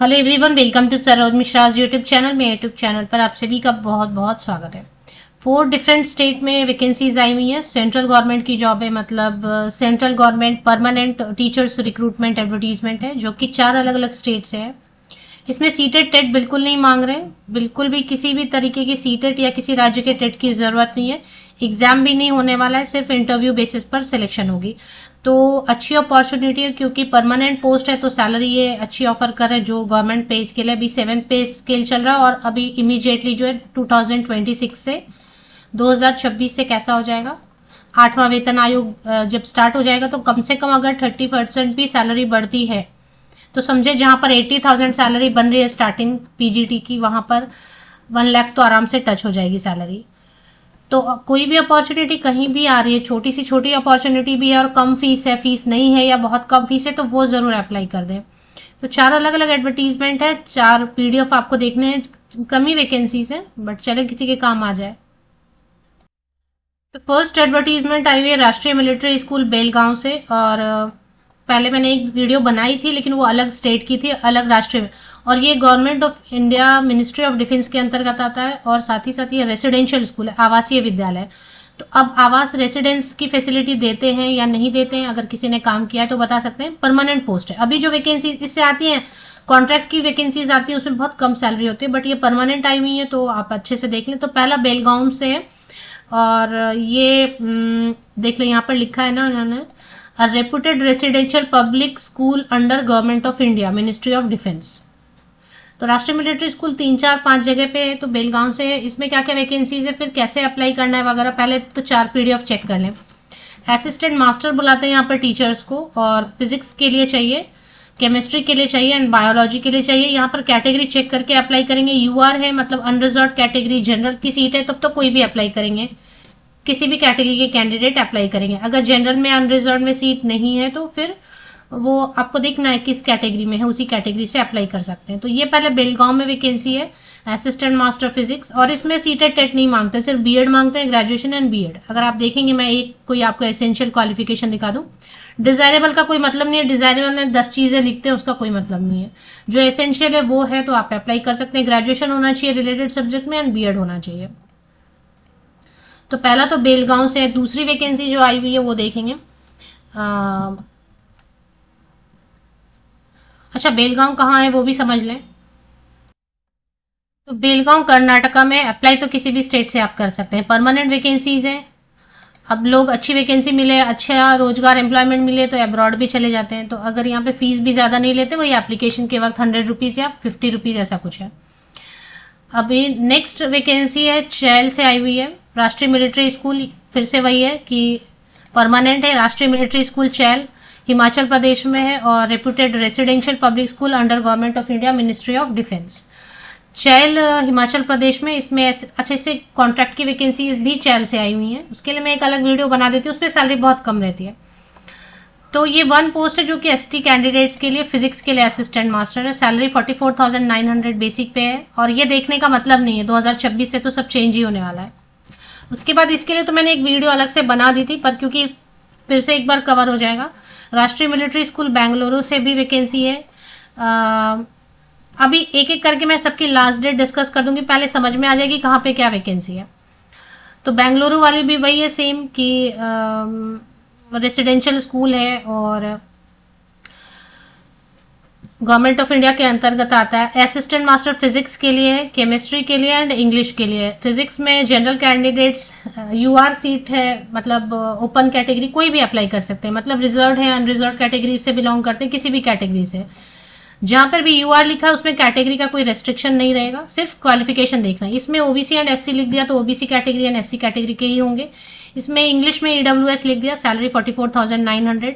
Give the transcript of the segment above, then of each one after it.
Hello everyone, welcome to Saroj Mishra's YouTube channel. मेरे YouTube channel पर आप सभी का बहुत बहुत स्वागत है। 4 डिफरेंट स्टेट में वैकेंसीज आई हुई है। सेंट्रल गवर्नमेंट की जॉब है, मतलब central government permanent teachers recruitment advertisement है, जो कि 4 अलग अलग स्टेट से है। इसमें सीटेट टेट बिल्कुल नहीं मांग रहे, बिल्कुल भी किसी भी तरीके की सीटेट या किसी राज्य के टेट की जरूरत नहीं है। एग्जाम भी नहीं होने वाला है, सिर्फ इंटरव्यू बेसिस पर सिलेक्शन होगी। तो अच्छी अपॉर्चुनिटी है, क्योंकि परमानेंट पोस्ट है तो सैलरी ये अच्छी ऑफर कर रहे हैं। जो गवर्नमेंट पे स्केल है, अभी 7th पे स्केल चल रहा है, और अभी इमीडिएटली जो है 2026 से 2026 से कैसा हो जाएगा, 8वां वेतन आयोग जब स्टार्ट हो जाएगा, तो कम से कम अगर 30% भी सैलरी बढ़ती है तो समझे जहां पर 80,000 सैलरी बन रही है स्टार्टिंग पीजीटी की, वहां पर 1 लाख तो आराम से टच हो जाएगी सैलरी। तो कोई भी अपॉर्चुनिटी कहीं भी आ रही है, छोटी सी छोटी अपॉर्चुनिटी भी है और कम फीस है, फीस नहीं है या बहुत कम फीस है, तो वो जरूर अप्लाई कर दें। तो 4 अलग अलग एडवर्टीजमेंट है, 4 पीडीएफ आपको देखने हैं। कम ही वैकेंसीज है, बट चले किसी के काम आ जाए। तो फर्स्ट एडवर्टीजमेंट आई हुई है राष्ट्रीय मिलिट्री स्कूल बेलगांव से, और पहले मैंने एक वीडियो बनाई थी, लेकिन वो अलग स्टेट की थी, अलग राष्ट्रीय में। और ये government of India ministry of defence के अंतर्गत आता है, और साथ ही साथ ये रेसिडेंशियल स्कूल है, आवासीय विद्यालय। तो अब आवास रेसिडेंस की फैसिलिटी देते हैं या नहीं देते हैं, अगर किसी ने काम किया है तो बता सकते हैं। परमानेंट पोस्ट है। अभी जो वैकेंसी इससे आती है, कॉन्ट्रैक्ट की वैकेंसीज आती है, उसमें बहुत कम सैलरी होती है, बट ये परमानेंट आई हुई है, तो आप अच्छे से देख लें। तो पहला बेलगांव से है, और ये देख लें, यहाँ पर लिखा है ना उन्होंने, A reputed residential public school under government of India ministry of defence. तो राष्ट्रीय मिलिट्री स्कूल 3, 4, 5 जगह पे है, तो बेलगांव से है। इसमें क्या क्या वैकेंसीज है, फिर कैसे अप्लाई करना है वगैरह, पहले तो 4 पीडीएफ चेक कर लें। असिस्टेंट मास्टर बुलाते हैं यहाँ पर टीचर्स को, और फिजिक्स के लिए चाहिए, केमिस्ट्री के लिए चाहिए, एंड बायोलॉजी के लिए चाहिए। यहाँ पर कैटेगरी चेक करके अप्लाई करेंगे। यूआर है, मतलब अनरिजर्व कैटेगरी, जनरल की सीट है, तब तो कोई भी अप्लाई करेंगे, किसी भी कैटेगरी के कैंडिडेट अप्लाई करेंगे। अगर जनरल में अनरिजर्व में सीट नहीं है तो फिर वो आपको देखना है किस कैटेगरी में है, उसी कैटेगरी से अप्लाई कर सकते हैं। तो ये पहले बेलगांव में वैकेंसी है, असिस्टेंट मास्टर फिजिक्स, और इसमें सीटेट टेट नहीं मांगते, सिर्फ बीएड मांगते हैं, ग्रेजुएशन एंड बीएड। अगर आप देखेंगे, मैं एक कोई आपको एसेंशियल क्वालिफिकेशन दिखा दूं। डिजायरेबल का कोई मतलब नहीं है, डिजायरेबल में 10 चीजें लिखते हैं, उसका कोई मतलब नहीं है। जो एसेंशियल है वो है, तो आप अप्लाई कर सकते हैं। ग्रेजुएशन होना चाहिए रिलेटेड सब्जेक्ट में, एंड बीएड होना चाहिए। तो पहला तो बेलगांव से है। दूसरी वैकेंसी जो आई हुई है वो देखेंगे। अच्छा, बेलगांव कहाँ है वो भी समझ लें। तो बेलगांव कर्नाटका में। अप्लाई तो किसी भी स्टेट से आप कर सकते हैं। परमानेंट वैकेंसीज है। अब लोग अच्छी वैकेंसी मिले, अच्छा रोजगार एम्प्लॉयमेंट मिले तो अब्रॉड भी चले जाते हैं। तो अगर यहाँ पे फीस भी ज्यादा नहीं लेते, वही एप्लीकेशन के वक्त 100 रुपीज या 50 रुपीज ऐसा कुछ है। अभी नेक्स्ट वैकेंसी है चैल से आई हुई है, राष्ट्रीय मिलिट्री स्कूल। फिर से वही है कि परमानेंट है। राष्ट्रीय मिलिट्री स्कूल चैल हिमाचल प्रदेश में है, और reputed residential public school under government of India ministry of defence. Chail Himachal Pradesh में। इसमें अच्छे से कॉन्ट्रैक्ट की वैकेंसीज भी चैल से आई हुई है, उसके लिए मैं एक अलग वीडियो बना देती हूँ, उसमें सैलरी बहुत कम रहती है। तो ये 1 पोस्ट है जो कि एसटी कैंडिडेट्स के लिए, फिजिक्स के लिए असिस्टेंट मास्टर है। सैलरी 44,900 बेसिक पे है, और ये देखने का मतलब नहीं है, 2026 से तो सब चेंज ही होने वाला है। उसके बाद इसके लिए तो मैंने एक वीडियो अलग से बना दी थी, पर क्योंकि फिर से एक बार कवर हो जाएगा। राष्ट्रीय मिलिट्री स्कूल बेंगलुरु से भी वैकेंसी है। अभी एक एक करके मैं सबकी लास्ट डेट डिस्कस कर दूंगी, पहले समझ में आ जाएगी कहाँ पे क्या वैकेंसी है। तो बेंगलुरु वाली भी वही है सेम, कि रेसिडेंशियल स्कूल है, और गवर्नमेंट ऑफ इंडिया के अंतर्गत आता है। असिस्टेंट मास्टर फिजिक्स के लिए, केमिस्ट्री के लिए एंड इंग्लिश के लिए। फिजिक्स में जनरल कैंडिडेट्स, यूआर सीट है, मतलब ओपन कैटेगरी कोई भी अप्लाई कर सकते हैं, मतलब रिजर्व है, अनरिजर्व कैटेगरी से बिलोंग करते हैं, किसी भी कैटेगरी से। जहां पर भी यूआर लिखा है उसमें कैटेगरी का कोई रेस्ट्रिक्शन नहीं रहेगा, सिर्फ क्वालिफिकेशन देखना है। इसमें ओबीसी एंड एससी लिख दिया तो OBC category and SC category के ही होंगे। इसमें इंग्लिश में ईडब्ल्यूएस लिख दिया, सैलरी 44,900।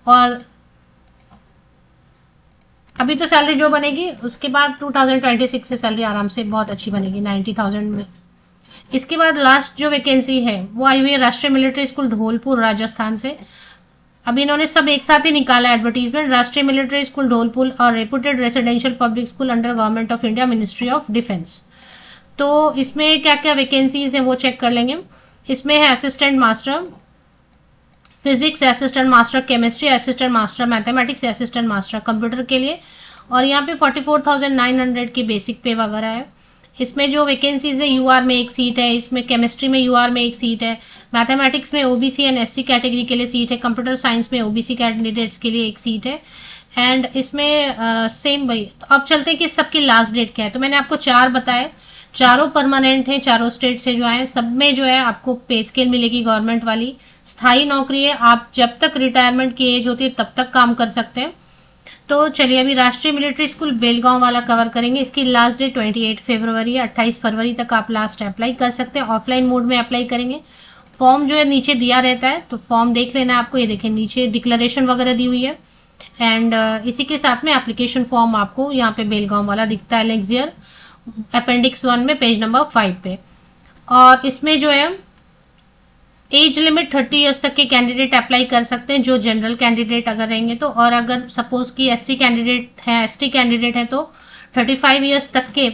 और अभी तो सैलरी जो बनेगी, उसके बाद 2026 से सैलरी आराम से बहुत अच्छी बनेगी, 90,000 में। इसके बाद लास्ट जो वैकेंसी है वो आई हुई है राष्ट्रीय मिलिट्री स्कूल धौलपुर राजस्थान से। अभी इन्होंने सब एक साथ ही निकाला एडवर्टीजमेंट, राष्ट्रीय मिलिट्री स्कूल धौलपुर और reputed residential public school under government of India ministry of defence. तो इसमें क्या क्या वैकेंसीज है वो चेक कर लेंगे। इसमें है assistant master physics, assistant master chemistry, assistant master mathematics, assistant master computer के लिए, और यहाँ पे 44,900 की बेसिक पे वगैरह है। इसमें जो वैकेंसीज है, यूआर में एक सीट है, इसमें केमिस्ट्री में यूआर में एक सीट है, मैथमेटिक्स में ओबीसी एंड एससी कैटेगरी के लिए सीट है, कंप्यूटर साइंस में ओबीसी कैंडिडेट्स के लिए एक सीट है। एंड इसमें सेम भाई। तो अब चलते हैं कि सबकी लास्ट डेट क्या है। तो मैंने आपको 4 बताए, चारों परमानेंट है, चारों स्टेट से जो आए, सब में जो है आपको पे स्केल मिलेगी गवर्नमेंट वाली, स्थायी नौकरी है, आप जब तक रिटायरमेंट की एज होती है तब तक काम कर सकते हैं। तो चलिए अभी राष्ट्रीय मिलिट्री स्कूल बेलगांव वाला कवर करेंगे। इसकी लास्ट डेट 28 फरवरी है, 28 फरवरी तक आप लास्ट अप्लाई कर सकते हैं। ऑफलाइन मोड में अप्लाई करेंगे। फॉर्म जो है नीचे दिया रहता है, तो फॉर्म देख लेना है आपको। ये देखें नीचे डिक्लेरेशन वगैरह दी हुई है। एंड इसी के साथ में एप्लीकेशन फॉर्म आपको यहाँ पे बेलगांव वाला दिखता है, नेक्स्ट ईयर अपेंडिक्स 1 में पेज नंबर 5 पे। और इसमें जो है एज लिमिट 30 ईयर्स तक के कैंडिडेट अप्लाई कर सकते हैं, जो जनरल कैंडिडेट अगर रहेंगे तो। और अगर सपोज कि एससी कैंडिडेट है, एसटी कैंडिडेट है तो 35 ईयर्स तक के,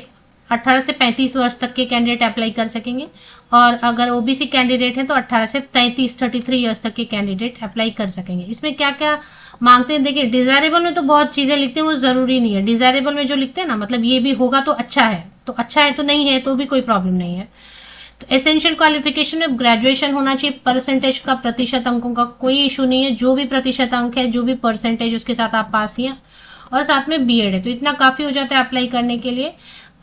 18 से 35 वर्ष तक के कैंडिडेट अप्लाई कर सकेंगे। और अगर ओबीसी कैंडिडेट है तो 18 से 33 ईयर्स तक के कैंडिडेट अप्लाई कर सकेंगे। इसमें क्या क्या मांगते हैं देखिए, डिजायरेबल में तो बहुत चीजें लिखते हैं, वो जरूरी नहीं है। डिजायरेबल में जो लिखते हैं ना, मतलब ये भी होगा तो अच्छा है, तो अच्छा है, तो नहीं है तो भी कोई प्रॉब्लम नहीं है। तो एसेंशियल क्वालिफिकेशन में ग्रेजुएशन होना चाहिए, परसेंटेज का, प्रतिशत अंकों का कोई इशू नहीं है। जो भी प्रतिशत अंक है, जो भी परसेंटेज, उसके साथ आप पास ही हैं, और साथ में बीएड है, तो इतना काफी हो जाता है अप्लाई करने के लिए।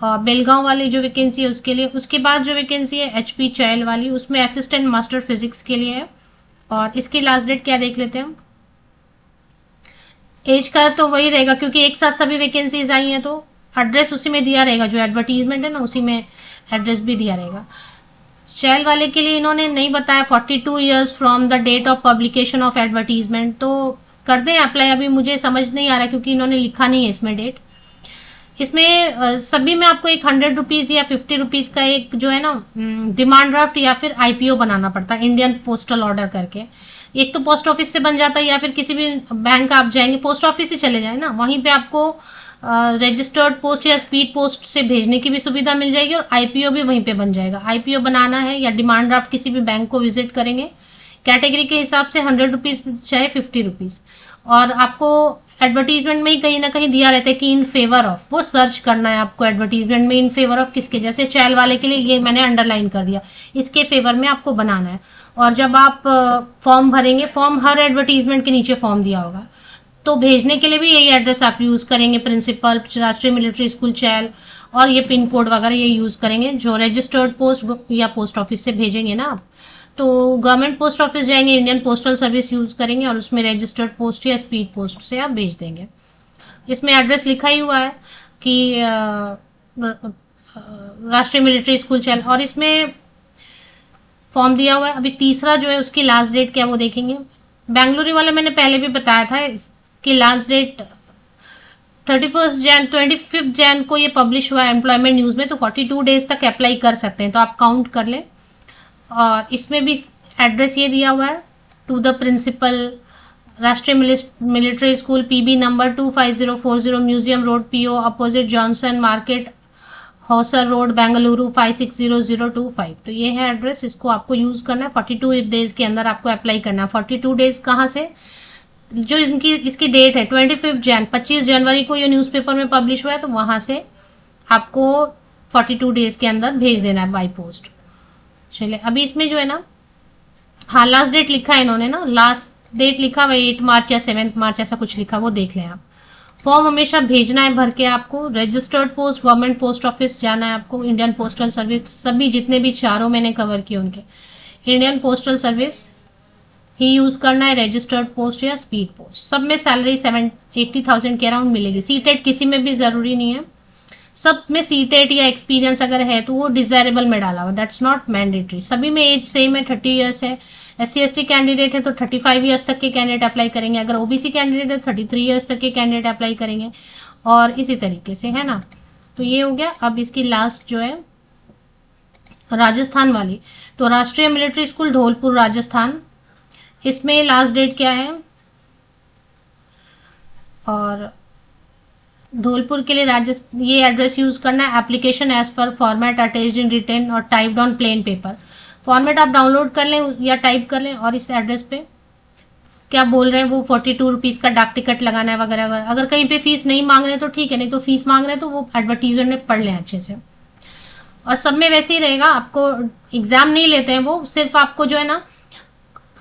बेलगांव वाली जो वैकेंसी है उसके लिए। उसके बाद जो वैकेंसी है एचपी चैल वाली, उसमें असिस्टेंट मास्टर फिजिक्स के लिए है। और इसकी लास्ट डेट क्या देख लेते हैं। एज का तो वही रहेगा, क्योंकि एक साथ सभी वैकेंसीज आई हैं, तो एड्रेस उसी में दिया रहेगा, जो एडवर्टीजमेंट है ना उसी में एड्रेस भी दिया रहेगा। चैल वाले के लिए इन्होंने नहीं बताया 42 years from the date of publication of advertisement, तो कर दें अप्लाई। अभी मुझे समझ नहीं आ रहा क्योंकि इन्होंने लिखा नहीं है इसमें डेट। इसमें सभी में आपको एक 100 रुपीज या 50 रुपीज का एक जो है ना डिमांड ड्राफ्ट या फिर आईपीओ बनाना पड़ता है, इंडियन पोस्टल ऑर्डर करके। एक तो पोस्ट ऑफिस से बन जाता है, या फिर किसी भी बैंक आप जाएंगे, पोस्ट ऑफिस से चले जाए ना, वहीं पे आपको रजिस्टर्ड पोस्ट या स्पीड पोस्ट से भेजने की भी सुविधा मिल जाएगी, और आईपीओ भी वहीं पे बन जाएगा। आईपीओ बनाना है या डिमांड ड्राफ्ट किसी भी बैंक को विजिट करेंगे, कैटेगरी के हिसाब से 100 रुपीज चाहे 50 रुपीज। और आपको एडवर्टीजमेंट में ही कहीं ना कहीं दिया रहता है कि इन फेवर ऑफ, वो सर्च करना है आपको एडवर्टीजमेंट में इन फेवर ऑफ किसके, जैसे चैल वाले के लिए ये मैंने अंडरलाइन कर दिया, इसके फेवर में आपको बनाना है। और जब आप फॉर्म भरेंगे, फॉर्म हर एडवर्टीजमेंट के नीचे फॉर्म दिया होगा, तो भेजने के लिए भी यही एड्रेस आप यूज करेंगे, प्रिंसिपल राष्ट्रीय मिलिट्री स्कूल चैल, और ये पिन कोड वगैरह ये यूज करेंगे। जो रजिस्टर्ड पोस्ट या पोस्ट ऑफिस से भेजेंगे ना आप, तो गवर्नमेंट पोस्ट ऑफिस जाएंगे, इंडियन पोस्टल सर्विस यूज करेंगे, और उसमें रजिस्टर्ड पोस्ट या स्पीड पोस्ट से आप भेज देंगे। इसमें एड्रेस लिखा ही हुआ है कि राष्ट्रीय मिलिट्री स्कूल चैल, और इसमें फॉर्म दिया हुआ है। अभी तीसरा जो है उसकी लास्ट डेट क्या वो देखेंगे। बेंगलुरु वाले मैंने पहले भी बताया था, इसकी लास्ट डेट 25 जैन को ये पब्लिश हुआ है एम्प्लॉयमेंट न्यूज में, तो 42 डेज तक अप्लाई कर सकते हैं, तो आप काउंट कर लें। और इसमें भी एड्रेस ये दिया हुआ है, to the principal Rashtriya military school, PB number 25040, museum road, PO opposite Johnson market, Hosur road, Bengaluru 560025। तो ये है एड्रेस, इसको आपको यूज करना है। 42 डेज के अंदर आपको अप्लाई करना है। 42 डेज कहाँ से, जो इसकी डेट है 25 जनवरी को ये न्यूज़पेपर में पब्लिश हुआ है, तो वहां से आपको 42 डेज के अंदर भेज देना है बाय पोस्ट। चलिए अभी इसमें जो है ना, हाँ लास्ट डेट लिखा है इन्होंने ना, लास्ट डेट लिखा हुआ 8 मार्च या 7 मार्च ऐसा कुछ लिखा, वो देख लें आप। फॉर्म हमेशा भेजना है भर के आपको। Registered post government post office जाना है आपको, इंडियन पोस्टल सर्विस, सभी जितने भी चारों मैंने कवर किए उनके, इंडियन पोस्टल सर्विस ही यूज करना है, रजिस्टर्ड पोस्ट या स्पीड पोस्ट। सब में सैलरी 80,000 के अराउंड मिलेगी। सीटेट किसी में भी जरूरी नहीं है, सब में सीटेट या एक्सपीरियंस अगर है तो वो डिजायरेबल में डाला हुआ, दैट्स नॉट मैंडेटरी। सभी में एज सेम है, 30 ईयर्स है। SC/ST कैंडिडेट है तो 35 ईयर्स तक के कैंडिडेट अप्लाई करेंगे, अगर ओबीसी कैंडिडेट है तो 33 ईयर्स तक के कैंडिडेट अप्लाई करेंगे, और इसी तरीके से, है ना। तो ये हो गया। अब इसकी लास्ट जो है राजस्थान वाली, तो राष्ट्रीय मिलिट्री स्कूल धौलपुर राजस्थान, इसमें लास्ट डेट क्या है, और धौलपुर के लिए ये एड्रेस यूज करना है। Application as per format attached in written और typed on plain paper. Format आप डाउनलोड कर लें या टाइप कर लें, और इस एड्रेस पे क्या बोल रहे हैं वो 42 रुपीज का डाक टिकट लगाना है वगैरह। अगर कहीं पे फीस नहीं मांग रहे तो ठीक है, नहीं तो फीस मांग रहे हैं तो वो एडवर्टीजमेंट में पढ़ लें अच्छे से। और सब में वैसे ही रहेगा, आपको एग्जाम नहीं लेते हैं वो, सिर्फ आपको जो है ना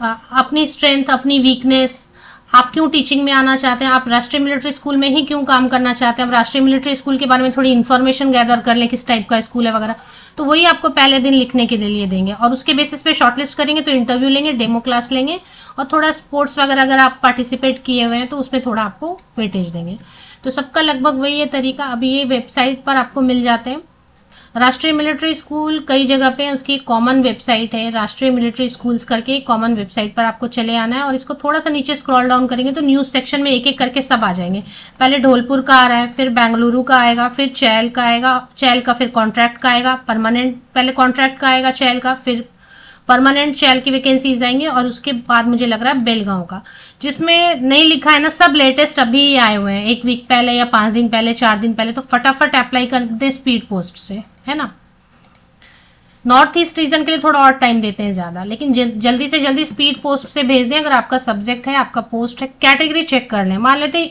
अपनी स्ट्रेंथ, अपनी वीकनेस, आप क्यों टीचिंग में आना चाहते हैं, आप राष्ट्रीय मिलिट्री स्कूल में ही क्यों काम करना चाहते हैं, आप राष्ट्रीय मिलिट्री स्कूल के बारे में थोड़ी इन्फॉर्मेशन गैदर कर लें, किस टाइप का स्कूल है वगैरह, तो वही आपको पहले दिन लिखने के लिए देंगे। और उसके बेसिस पे शॉर्टलिस्ट करेंगे तो इंटरव्यू लेंगे, डेमो क्लास लेंगे, और थोड़ा स्पोर्ट्स वगैरह अगर आप पार्टिसिपेट किए हुए हैं तो उसमें थोड़ा आपको वेटेज देंगे। तो सबका लगभग वही है तरीका। अभी ये वेबसाइट पर आपको मिल जाते हैं। राष्ट्रीय मिलिट्री स्कूल कई जगह पे उसकी कॉमन वेबसाइट है, राष्ट्रीय मिलिट्री स्कूल्स करके कॉमन वेबसाइट पर आपको चले आना है, और इसको थोड़ा सा नीचे स्क्रॉल डाउन करेंगे तो न्यूज सेक्शन में एक एक करके सब आ जाएंगे। पहले धौलपुर का आ रहा है, फिर बेंगलुरु का आएगा, फिर चैल का आएगा, चैल का फिर कॉन्ट्रैक्ट का आएगा, परमानेंट, पहले कॉन्ट्रैक्ट का आएगा चैल का, फिर परमानेंट चैल की वैकेंसीज आएंगे, और उसके बाद मुझे लग रहा है बेलगांव का, जिसमें नहीं लिखा है ना, सब लेटेस्ट अभी आए हुए हैं, 1 वीक पहले या 5 दिन पहले, 4 दिन पहले, तो फटाफट अप्लाई कर दे स्पीड पोस्ट से, है ना। नॉर्थ ईस्ट रीजन के लिए थोड़ा और टाइम देते हैं ज्यादा, लेकिन जल्दी से जल्दी स्पीड पोस्ट से भेज दें। अगर आपका सब्जेक्ट है, आपका पोस्ट है, कैटेगरी चेक कर लें। मान लेते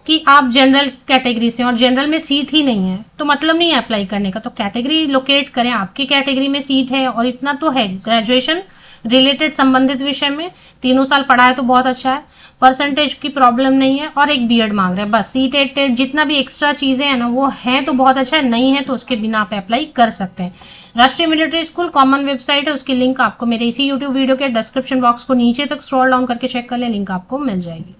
कि आप जनरल कैटेगरी से और जनरल में सीट ही नहीं है तो मतलब नहीं है अप्लाई करने का, तो कैटेगरी लोकेट करें, आपकी कैटेगरी में सीट है और इतना तो है, ग्रेजुएशन रिलेटेड संबंधित विषय में 3 साल पढ़ा है तो बहुत अच्छा है, परसेंटेज की प्रॉब्लम नहीं है, और एक बीएड मांग रहे हैं बस, सीट टेट जितना भी एक्स्ट्रा चीजें हैं ना वो है तो बहुत अच्छा है, नहीं है तो उसके बिना आप अप्लाई कर सकते हैं। राष्ट्रीय मिलिट्री स्कूल कॉमन वेबसाइट है, उसकी लिंक आपको मेरे इसी यूट्यूब वीडियो के डिस्क्रिप्शन बॉक्स को नीचे तक स्क्रॉल डाउन करके चेक कर ले, लिंक आपको मिल जाएगी।